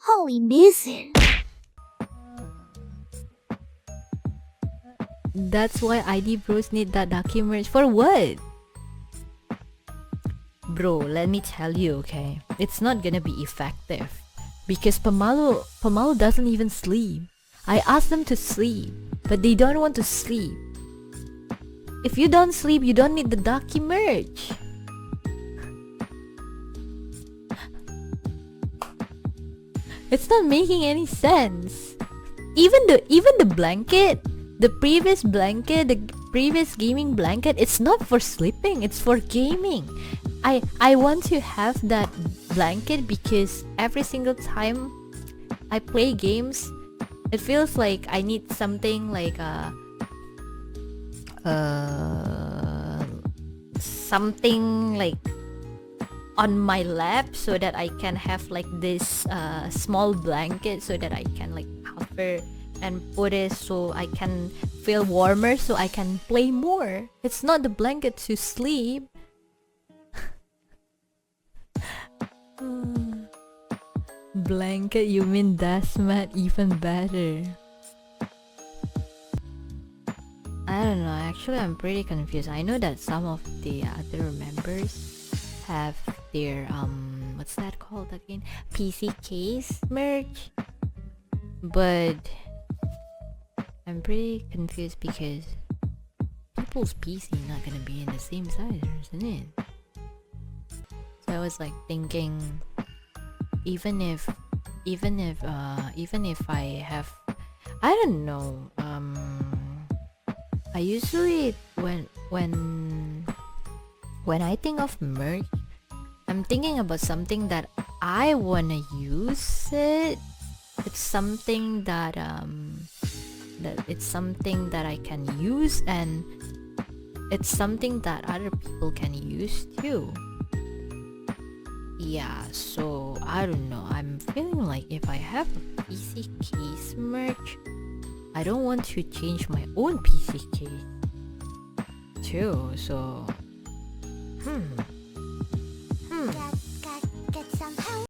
Holy Mizu. That's why ID bros need that Ducky merch. For what? Bro, let me tell you, okay? It's not gonna be effective. Because 𝗲𝗲 doesn't even sleep. I asked them to sleep, but they don't want to sleep. If you don't sleep, you don't need the Ducky merch. It's not making any sense. Even the blanket, the previous blanket, the previous gaming blanket, it's not for sleeping, it's for gaming. I want to have that blanket because every single time I play games, it feels like I need something like something like on my lap so that I can have like this small blanket so that I can like cover and put it so I can feel warmer so I can play more. It's not the blanket to sleep. Blanket, you mean 𝗲𝗲 even better. I don't know, actually I'm pretty confused. I know that some of the other members have their what's that called again, PC case merch, but I'm pretty confused because people's PC not gonna be in the same size, isn't it? So I was like thinking, even if I have, I don't know, I usually when I think of merch, I'm thinking about something that I wanna use it. It's something that it's something that I can use, and it's something that other people can use too. Yeah, so I don't know. I'm feeling like if I have a PC case merch, I don't want to change my own PC case too. So